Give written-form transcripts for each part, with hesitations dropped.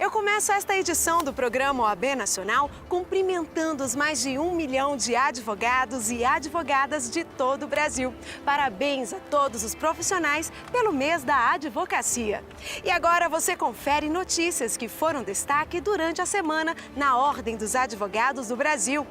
Eu começo esta edição do programa OAB Nacional cumprimentando os mais de 1 milhão de advogados e advogadas de todo o Brasil. Parabéns a todos os profissionais pelo mês da advocacia. E agora você confere notícias que foram destaque durante a semana na Ordem dos Advogados do Brasil.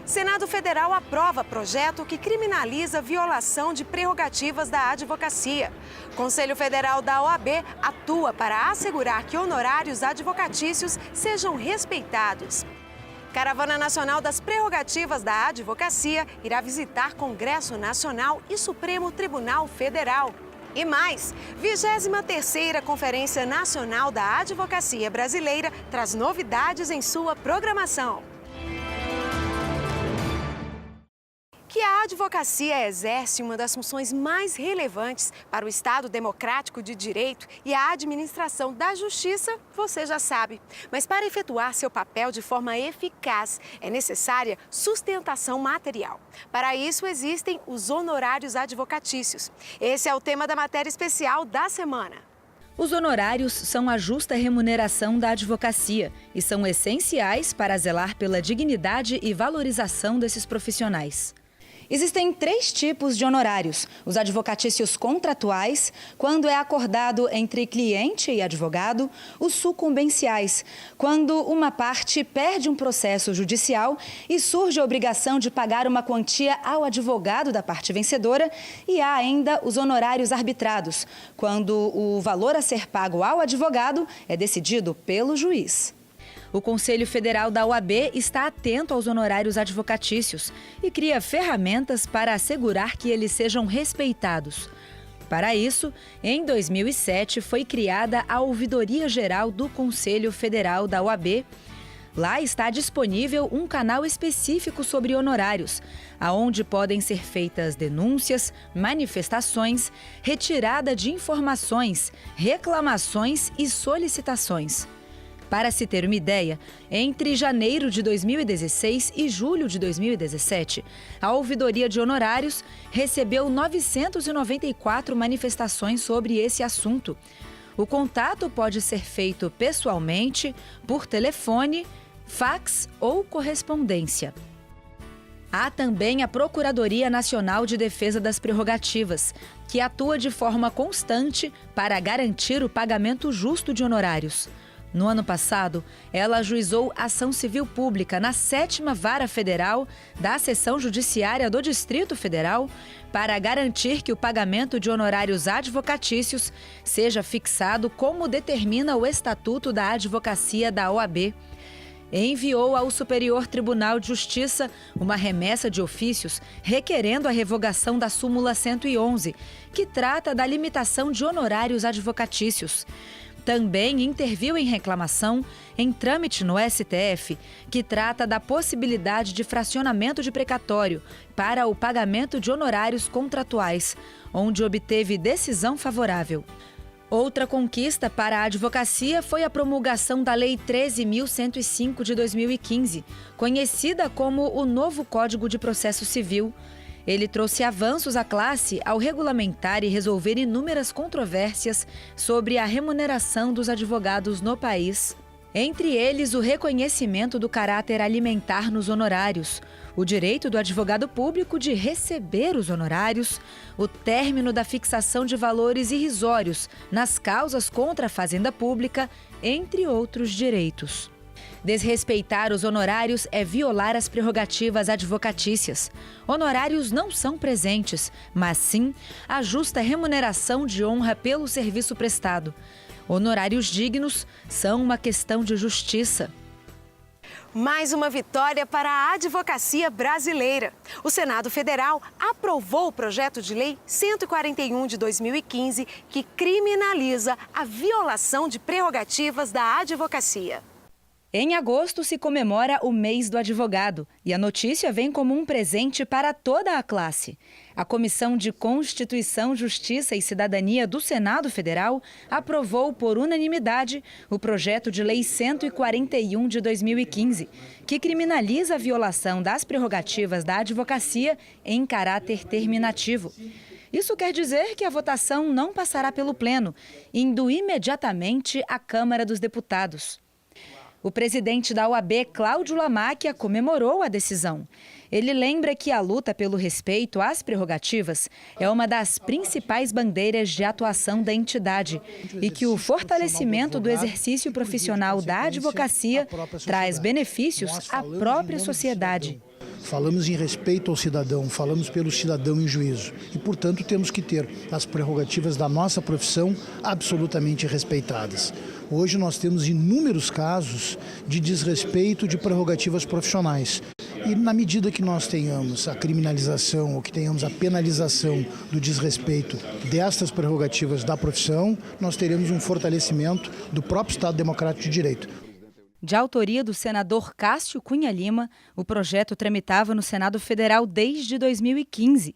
Senado Federal aprova projeto que criminaliza violação de prerrogativas da advocacia. Conselho Federal da OAB atua para assegurar que honorários advocatícios sejam respeitados. Caravana Nacional das Prerrogativas da Advocacia irá visitar Congresso Nacional e Supremo Tribunal Federal. E mais, 23ª Conferência Nacional da Advocacia Brasileira traz novidades em sua programação. Que a advocacia exerce uma das funções mais relevantes para o Estado democrático de direito e a administração da justiça, você já sabe. Mas para efetuar seu papel de forma eficaz, é necessária sustentação material. Para isso, existem os honorários advocatícios. Esse é o tema da matéria especial da semana. Os honorários são a justa remuneração da advocacia e são essenciais para zelar pela dignidade e valorização desses profissionais. Existem 3 tipos de honorários: os advocatícios contratuais, quando é acordado entre cliente e advogado; os sucumbenciais, quando uma parte perde um processo judicial e surge a obrigação de pagar uma quantia ao advogado da parte vencedora; e há ainda os honorários arbitrados, quando o valor a ser pago ao advogado é decidido pelo juiz. O Conselho Federal da OAB está atento aos honorários advocatícios e cria ferramentas para assegurar que eles sejam respeitados. Para isso, em 2007 foi criada a Ouvidoria Geral do Conselho Federal da OAB. Lá está disponível um canal específico sobre honorários, aonde podem ser feitas denúncias, manifestações, retirada de informações, reclamações e solicitações. Para se ter uma ideia, entre janeiro de 2016 e julho de 2017, a Ouvidoria de Honorários recebeu 994 manifestações sobre esse assunto. O contato pode ser feito pessoalmente, por telefone, fax ou correspondência. Há também a Procuradoria Nacional de Defesa das Prerrogativas, que atua de forma constante para garantir o pagamento justo de honorários. No ano passado, ela ajuizou ação civil pública na 7ª Vara Federal da Seção Judiciária do Distrito Federal para garantir que o pagamento de honorários advocatícios seja fixado como determina o Estatuto da Advocacia da OAB. Enviou ao Superior Tribunal de Justiça uma remessa de ofícios requerendo a revogação da súmula 111, que trata da limitação de honorários advocatícios. Também interviu em reclamação em trâmite no STF, que trata da possibilidade de fracionamento de precatório para o pagamento de honorários contratuais, onde obteve decisão favorável. Outra conquista para a advocacia foi a promulgação da Lei 13.105 de 2015, conhecida como o novo Código de Processo Civil. Ele trouxe avanços à classe ao regulamentar e resolver inúmeras controvérsias sobre a remuneração dos advogados no país. Entre eles, o reconhecimento do caráter alimentar nos honorários, o direito do advogado público de receber os honorários, o término da fixação de valores irrisórios nas causas contra a fazenda pública, entre outros direitos. Desrespeitar os honorários é violar as prerrogativas advocatícias. Honorários não são presentes, mas sim a justa remuneração de honra pelo serviço prestado. Honorários dignos são uma questão de justiça. Mais uma vitória para a advocacia brasileira. O Senado Federal aprovou o projeto de lei 141 de 2015, que criminaliza a violação de prerrogativas da advocacia. Em agosto se comemora o mês do advogado e a notícia vem como um presente para toda a classe. A Comissão de Constituição, Justiça e Cidadania do Senado Federal aprovou por unanimidade o projeto de lei 141 de 2015, que criminaliza a violação das prerrogativas da advocacia em caráter terminativo. Isso quer dizer que a votação não passará pelo Pleno, indo imediatamente à Câmara dos Deputados. O presidente da OAB, Cláudio Lamáquia, comemorou a decisão. Ele lembra que a luta pelo respeito às prerrogativas é uma das principais bandeiras de atuação da entidade e que o fortalecimento do exercício profissional da advocacia traz benefícios à própria sociedade. Falamos em respeito ao cidadão, falamos pelo cidadão em juízo e, portanto, temos que ter as prerrogativas da nossa profissão absolutamente respeitadas. Hoje nós temos inúmeros casos de desrespeito de prerrogativas profissionais. E na medida que nós tenhamos a criminalização ou que tenhamos a penalização do desrespeito destas prerrogativas da profissão, nós teremos um fortalecimento do próprio Estado Democrático de Direito. De autoria do senador Cássio Cunha Lima, o projeto tramitava no Senado Federal desde 2015.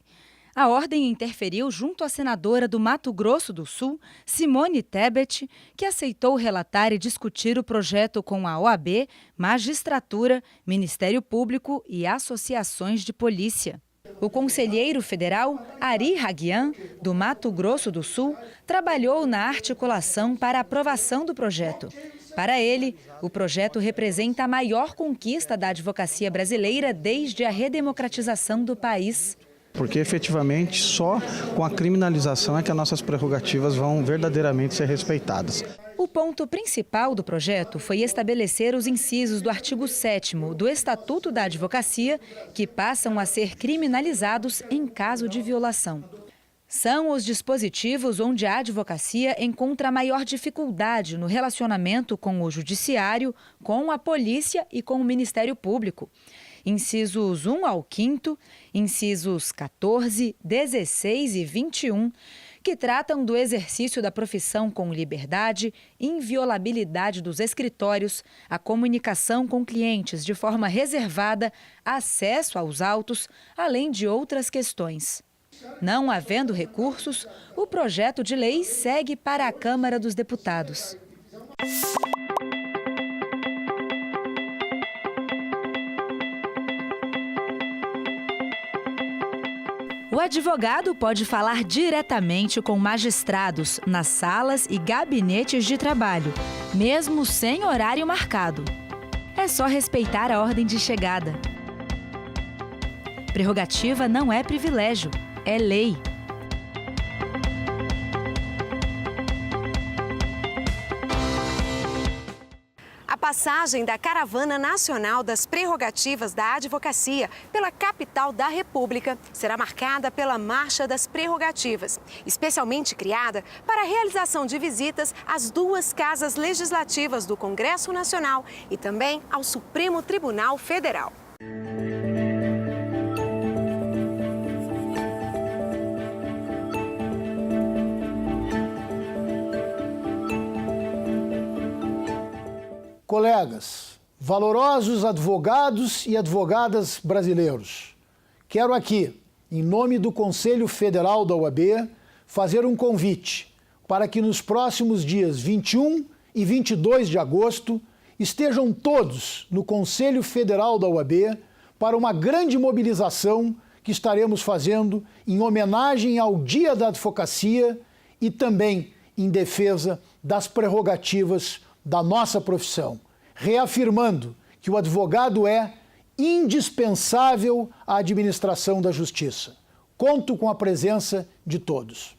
A ordem interferiu junto à senadora do Mato Grosso do Sul, Simone Tebet, que aceitou relatar e discutir o projeto com a OAB, magistratura, Ministério Público e associações de polícia. O conselheiro federal Ari Hagian, do Mato Grosso do Sul, trabalhou na articulação para a aprovação do projeto. Para ele, o projeto representa a maior conquista da advocacia brasileira desde a redemocratização do país. Porque efetivamente só com a criminalização é que as nossas prerrogativas vão verdadeiramente ser respeitadas. O ponto principal do projeto foi estabelecer os incisos do artigo 7º do Estatuto da Advocacia, que passam a ser criminalizados em caso de violação. São os dispositivos onde a advocacia encontra maior dificuldade no relacionamento com o judiciário, com a polícia e com o Ministério Público. Incisos 1 ao 5º, incisos 14, 16 e 21, que tratam do exercício da profissão com liberdade, inviolabilidade dos escritórios, a comunicação com clientes de forma reservada, acesso aos autos, além de outras questões. Não havendo recursos, o projeto de lei segue para a Câmara dos Deputados. O advogado pode falar diretamente com magistrados nas salas e gabinetes de trabalho, mesmo sem horário marcado. É só respeitar a ordem de chegada. Prerrogativa não é privilégio, é lei. A passagem da Caravana Nacional das Prerrogativas da Advocacia pela capital da República será marcada pela Marcha das Prerrogativas, especialmente criada para a realização de visitas às duas casas legislativas do Congresso Nacional e também ao Supremo Tribunal Federal. Colegas, valorosos advogados e advogadas brasileiros, quero aqui, em nome do Conselho Federal da OAB, fazer um convite para que nos próximos dias 21 e 22 de agosto estejam todos no Conselho Federal da OAB para uma grande mobilização que estaremos fazendo em homenagem ao Dia da Advocacia e também em defesa das prerrogativas da nossa profissão, reafirmando que o advogado é indispensável à administração da justiça. Conto com a presença de todos.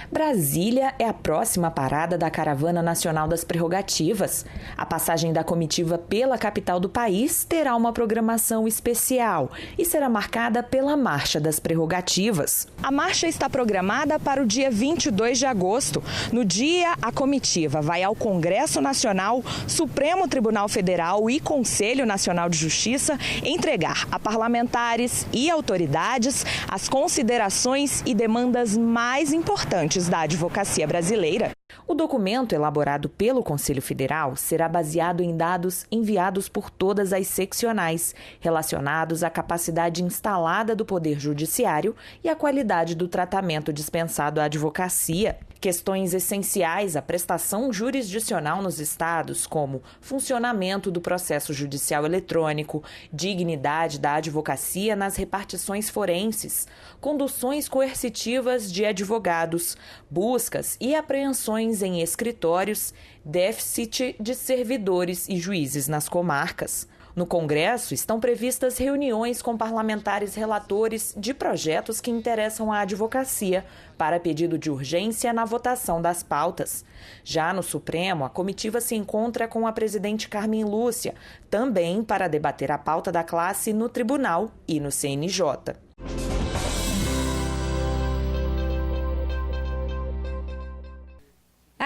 Brasília é a próxima parada da Caravana Nacional das Prerrogativas. A passagem da comitiva pela capital do país terá uma programação especial e será marcada pela Marcha das Prerrogativas. A marcha está programada para o dia 22 de agosto. No dia, a comitiva vai ao Congresso Nacional, Supremo Tribunal Federal e Conselho Nacional de Justiça entregar a parlamentares e autoridades as considerações e demandas mais importantes da advocacia brasileira. O documento elaborado pelo Conselho Federal será baseado em dados enviados por todas as seccionais, relacionados à capacidade instalada do Poder Judiciário e à qualidade do tratamento dispensado à advocacia. Questões essenciais à prestação jurisdicional nos estados, como funcionamento do processo judicial eletrônico, dignidade da advocacia nas repartições forenses, conduções coercitivas de advogados, buscas e apreensões em escritórios, déficit de servidores e juízes nas comarcas. No Congresso, estão previstas reuniões com parlamentares relatores de projetos que interessam à advocacia, para pedido de urgência na votação das pautas. Já no Supremo, a comitiva se encontra com a presidente Carmen Lúcia, também para debater a pauta da classe no Tribunal e no CNJ.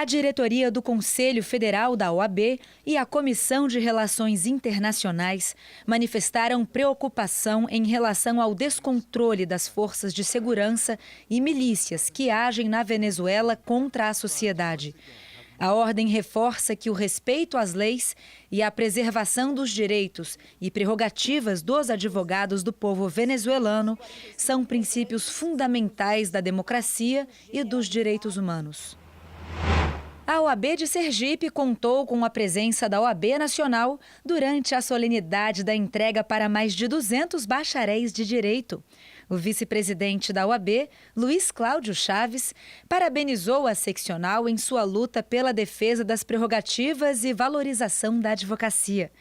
A diretoria do Conselho Federal da OAB e a Comissão de Relações Internacionais manifestaram preocupação em relação ao descontrole das forças de segurança e milícias que agem na Venezuela contra a sociedade. A ordem reforça que o respeito às leis e a preservação dos direitos e prerrogativas dos advogados do povo venezuelano são princípios fundamentais da democracia e dos direitos humanos. A OAB de Sergipe contou com a presença da OAB Nacional durante a solenidade da entrega para mais de 200 bacharéis de direito. O vice-presidente da OAB, Luiz Cláudio Chaves, parabenizou a seccional em sua luta pela defesa das prerrogativas e valorização da advocacia.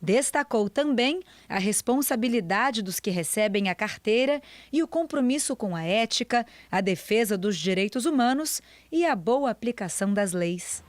Destacou também a responsabilidade dos que recebem a carteira e o compromisso com a ética, a defesa dos direitos humanos e a boa aplicação das leis.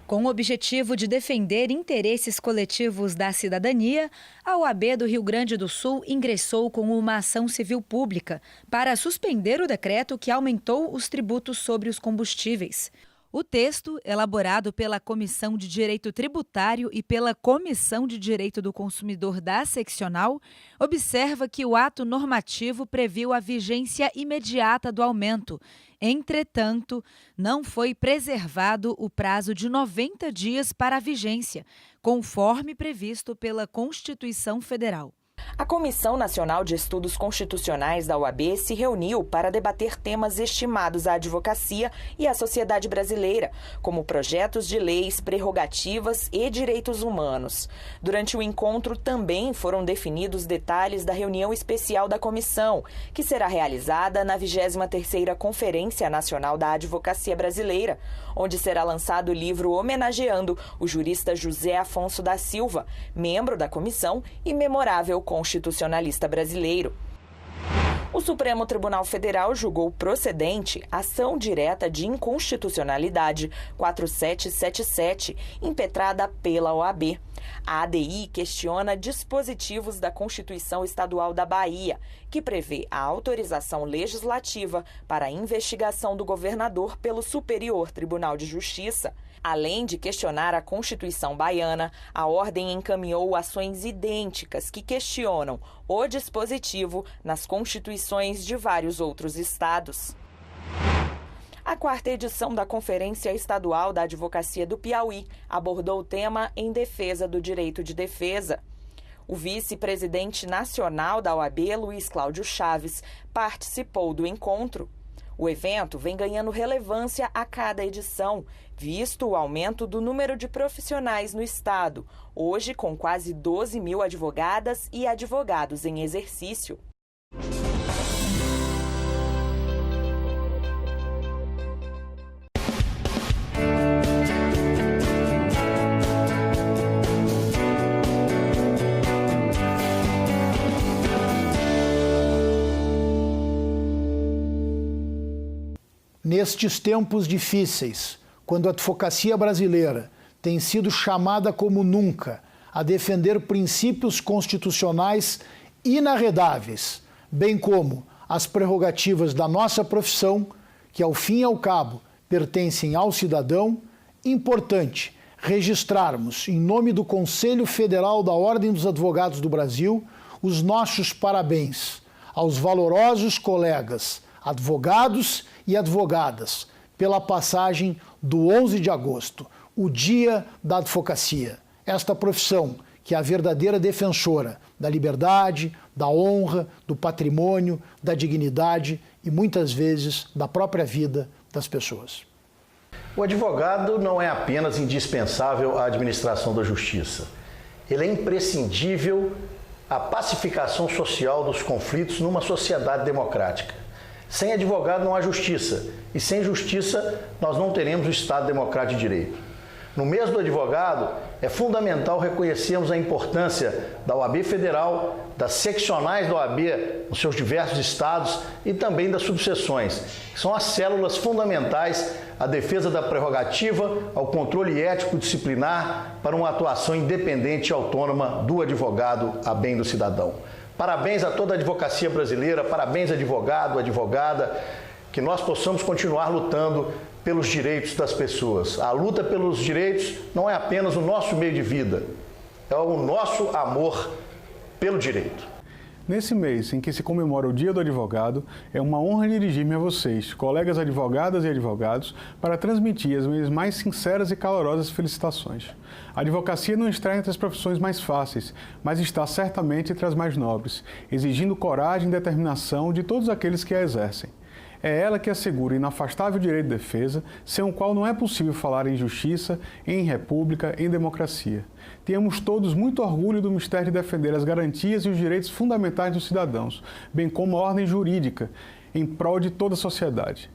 Com o objetivo de defender interesses coletivos da cidadania, a OAB do Rio Grande do Sul ingressou com uma ação civil pública para suspender o decreto que aumentou os tributos sobre os combustíveis. O texto, elaborado pela Comissão de Direito Tributário e pela Comissão de Direito do Consumidor da seccional, observa que o ato normativo previu a vigência imediata do aumento. Entretanto, não foi preservado o prazo de 90 dias para a vigência, conforme previsto pela Constituição Federal. A Comissão Nacional de Estudos Constitucionais da OAB se reuniu para debater temas estimados à advocacia e à sociedade brasileira, como projetos de leis, prerrogativas e direitos humanos. Durante o encontro também foram definidos detalhes da reunião especial da comissão, que será realizada na 23ª Conferência Nacional da Advocacia Brasileira, onde será lançado o livro homenageando o jurista José Afonso da Silva, membro da comissão e memorável constitucionalista brasileiro. O Supremo Tribunal Federal julgou procedente ação direta de inconstitucionalidade 4777, impetrada pela OAB. A ADI questiona dispositivos da Constituição Estadual da Bahia, que prevê a autorização legislativa para a investigação do governador pelo Superior Tribunal de Justiça. Além de questionar a Constituição baiana, a ordem encaminhou ações idênticas que questionam o dispositivo nas constituições de vários outros estados. A 4ª edição da Conferência Estadual da Advocacia do Piauí abordou o tema em defesa do direito de defesa. O vice-presidente nacional da OAB, Luiz Cláudio Chaves, participou do encontro. O evento vem ganhando relevância a cada edição, visto o aumento do número de profissionais no estado, hoje com quase 12 mil advogadas e advogados em exercício. Nestes tempos difíceis, quando a advocacia brasileira tem sido chamada como nunca a defender princípios constitucionais inarredáveis, bem como as prerrogativas da nossa profissão, que ao fim e ao cabo pertencem ao cidadão, importante registrarmos, em nome do Conselho Federal da Ordem dos Advogados do Brasil, os nossos parabéns aos valorosos colegas advogados e advogadas pela passagem do 11 de agosto, o Dia da Advocacia. Esta profissão, que é a verdadeira defensora da liberdade, da honra, do patrimônio, da dignidade e muitas vezes da própria vida das pessoas. O advogado não é apenas indispensável à administração da justiça. Ele é imprescindível à pacificação social dos conflitos numa sociedade democrática. Sem advogado não há justiça, e sem justiça nós não teremos o Estado Democrático de Direito. No mês do advogado, é fundamental reconhecermos a importância da OAB Federal, das seccionais da OAB nos seus diversos estados e também das subseções, que são as células fundamentais à defesa da prerrogativa, ao controle ético-disciplinar para uma atuação independente e autônoma do advogado a bem do cidadão. Parabéns a toda a advocacia brasileira, parabéns advogado, advogada, que nós possamos continuar lutando pelos direitos das pessoas. A luta pelos direitos não é apenas o nosso meio de vida, é o nosso amor pelo direito. Nesse mês em que se comemora o Dia do Advogado, é uma honra dirigir-me a vocês, colegas advogadas e advogados, para transmitir as minhas mais sinceras e calorosas felicitações. A advocacia não está entre as profissões mais fáceis, mas está certamente entre as mais nobres, exigindo coragem e determinação de todos aqueles que a exercem. É ela que assegura o inafastável direito de defesa, sem o qual não é possível falar em justiça, em república, em democracia. Tenhamos todos muito orgulho do mistério de defender as garantias e os direitos fundamentais dos cidadãos, bem como a ordem jurídica, em prol de toda a sociedade.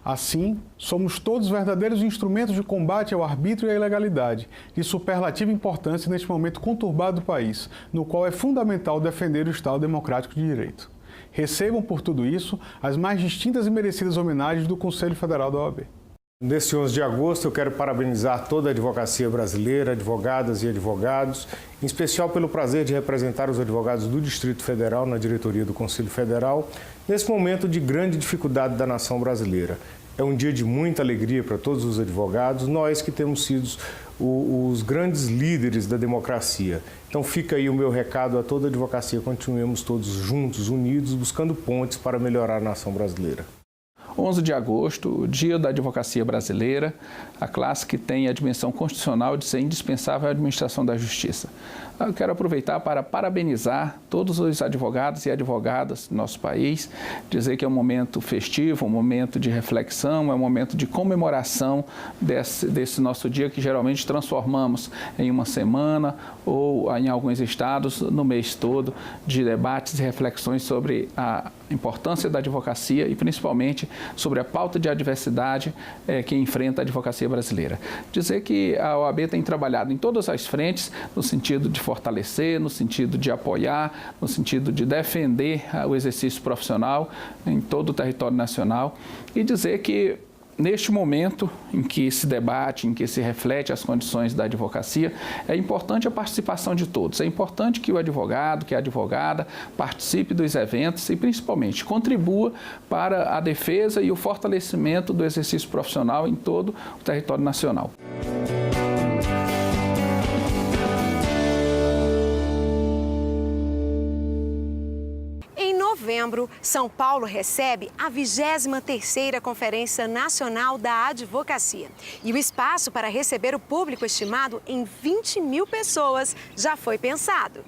Assim, somos todos verdadeiros instrumentos de combate ao arbítrio e à ilegalidade, de superlativa importância neste momento conturbado do país, no qual é fundamental defender o Estado Democrático de Direito. Recebam por tudo isso as mais distintas e merecidas homenagens do Conselho Federal da OAB. Neste 11 de agosto, eu quero parabenizar toda a advocacia brasileira, advogadas e advogados, em especial pelo prazer de representar os advogados do Distrito Federal na diretoria do Conselho Federal, nesse momento de grande dificuldade da nação brasileira. É um dia de muita alegria para todos os advogados, nós que temos sido os grandes líderes da democracia. Então fica aí o meu recado a toda a advocacia, continuemos todos juntos, unidos, buscando pontes para melhorar a nação brasileira. 11 de agosto, Dia da Advocacia Brasileira, a classe que tem a dimensão constitucional de ser indispensável à administração da justiça. Eu quero aproveitar para parabenizar todos os advogados e advogadas do nosso país, dizer que é um momento festivo, um momento de reflexão, é um momento de comemoração desse nosso dia que geralmente transformamos em uma semana ou em alguns estados no mês todo de debates e reflexões sobre a importância da advocacia e principalmente sobre a pauta de adversidade que enfrenta a advocacia brasileira. Dizer que a OAB tem trabalhado em todas as frentes no sentido de fortalecer, no sentido de apoiar, no sentido de defender o exercício profissional em todo o território nacional e dizer que neste momento em que se debate, em que se reflete as condições da advocacia, é importante a participação de todos. É importante que o advogado, que a advogada participe dos eventos e, principalmente, contribua para a defesa e o fortalecimento do exercício profissional em todo o território nacional. Em novembro, São Paulo recebe a 23ª Conferência Nacional da Advocacia. E o espaço para receber o público estimado em 20 mil pessoas já foi pensado.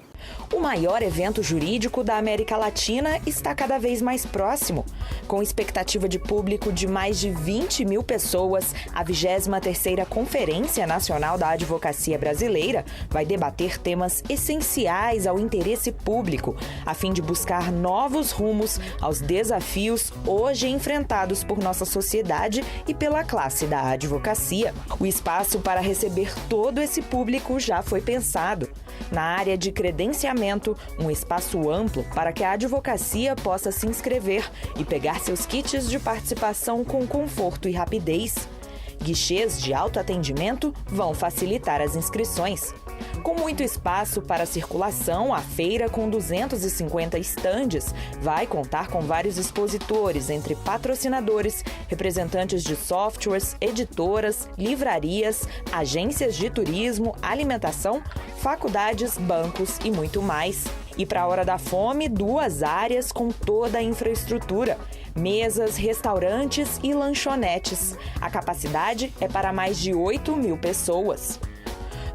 O maior evento jurídico da América Latina está cada vez mais próximo. Com expectativa de público de mais de 20 mil pessoas, a 23ª Conferência Nacional da Advocacia Brasileira vai debater temas essenciais ao interesse público, a fim de buscar novos rumos aos desafios hoje enfrentados por nossa sociedade e pela classe da advocacia. O espaço para receber todo esse público já foi pensado. Na área de credenciamento, um espaço amplo para que a advocacia possa se inscrever e pegar seus kits de participação com conforto e rapidez. Guichês de autoatendimento vão facilitar as inscrições. Com muito espaço para circulação, a feira, com 250 estandes, vai contar com vários expositores, entre patrocinadores, representantes de softwares, editoras, livrarias, agências de turismo, alimentação, faculdades, bancos e muito mais. E para a Hora da Fome, 2 áreas com toda a infraestrutura: mesas, restaurantes e lanchonetes. A capacidade é para mais de 8.000 pessoas.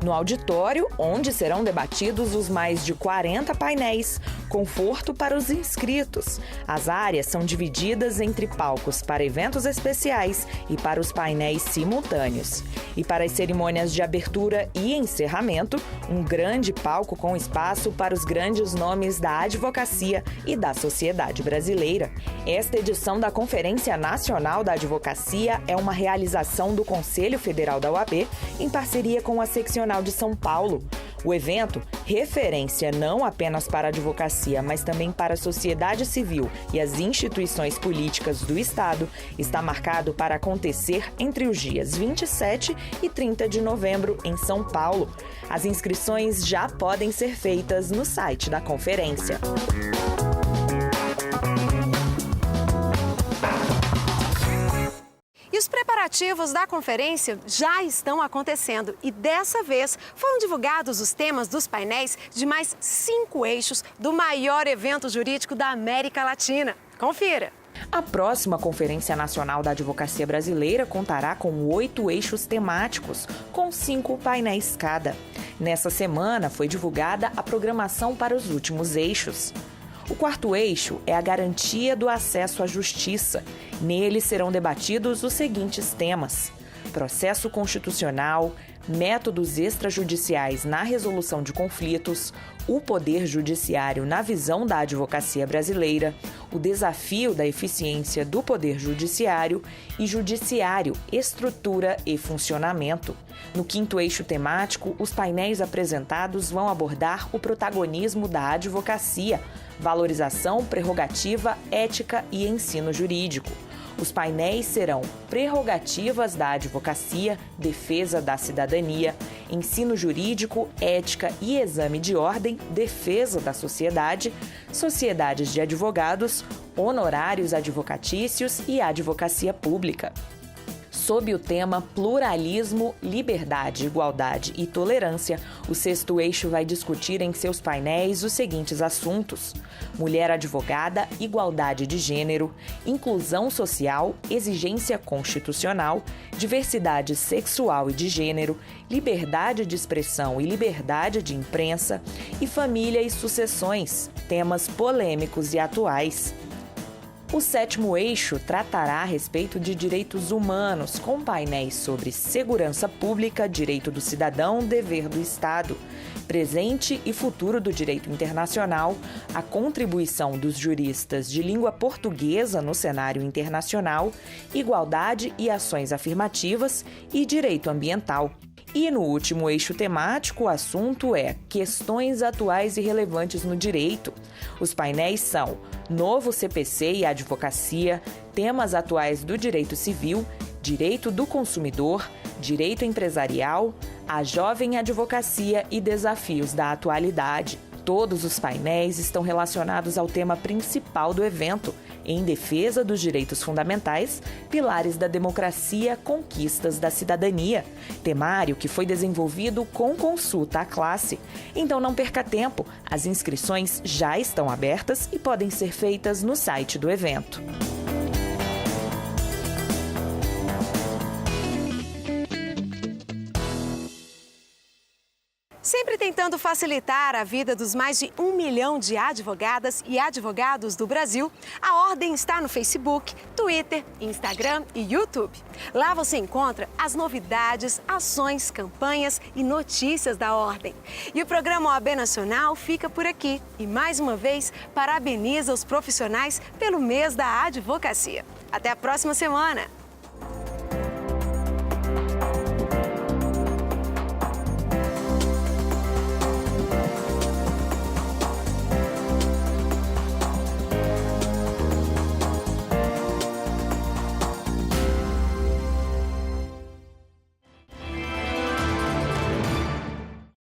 No auditório, onde serão debatidos os mais de 40 painéis, conforto para os inscritos. As áreas são divididas entre palcos para eventos especiais e para os painéis simultâneos. E para as cerimônias de abertura e encerramento, um grande palco com espaço para os grandes nomes da advocacia e da sociedade brasileira. Esta edição da Conferência Nacional da Advocacia é uma realização do Conselho Federal da OAB em parceria com a Seccional de São Paulo. O evento, referência não apenas para a advocacia, mas também para a sociedade civil e as instituições políticas do Estado, está marcado para acontecer entre os dias 27 e 30 de novembro em São Paulo. As inscrições já podem ser feitas no site da conferência. E os preparativos da conferência já estão acontecendo e dessa vez foram divulgados os temas dos painéis de mais 5 eixos do maior evento jurídico da América Latina. Confira! A próxima Conferência Nacional da Advocacia Brasileira contará com 8 eixos temáticos, com 5 painéis cada. Nessa semana foi divulgada a programação para os últimos eixos. O 4º eixo é a garantia do acesso à justiça. Nele serão debatidos os seguintes temas: processo constitucional, métodos extrajudiciais na resolução de conflitos, o poder judiciário na visão da advocacia brasileira, o desafio da eficiência do poder judiciário e judiciário, estrutura e funcionamento. No 5º eixo temático, os painéis apresentados vão abordar o protagonismo da advocacia, valorização, prerrogativa, ética e ensino jurídico. Os painéis serão prerrogativas da advocacia, defesa da cidadania, ensino jurídico, ética e exame de ordem, defesa da sociedade, sociedades de advogados, honorários advocatícios e advocacia pública. Sob o tema Pluralismo, Liberdade, Igualdade e Tolerância, o 6º eixo vai discutir em seus painéis os seguintes assuntos: mulher advogada, igualdade de gênero, inclusão social, exigência constitucional, diversidade sexual e de gênero, liberdade de expressão e liberdade de imprensa e família e sucessões, temas polêmicos e atuais. O 7º eixo tratará a respeito de direitos humanos, com painéis sobre segurança pública, direito do cidadão, dever do Estado, presente e futuro do direito internacional, a contribuição dos juristas de língua portuguesa no cenário internacional, igualdade e ações afirmativas e direito ambiental. E no último eixo temático, o assunto é questões atuais e relevantes no direito. Os painéis são novo CPC e advocacia, temas atuais do direito civil, direito do consumidor, direito empresarial, a jovem advocacia e desafios da atualidade. Todos os painéis estão relacionados ao tema principal do evento, em defesa dos direitos fundamentais, pilares da democracia, conquistas da cidadania. Temário que foi desenvolvido com consulta à classe. Então não perca tempo, as inscrições já estão abertas e podem ser feitas no site do evento. Sempre tentando facilitar a vida dos mais de 1 milhão de advogadas e advogados do Brasil, a Ordem está no Facebook, Twitter, Instagram e YouTube. Lá você encontra as novidades, ações, campanhas e notícias da Ordem. E o programa OAB Nacional fica por aqui e, mais uma vez, parabeniza os profissionais pelo mês da advocacia. Até a próxima semana!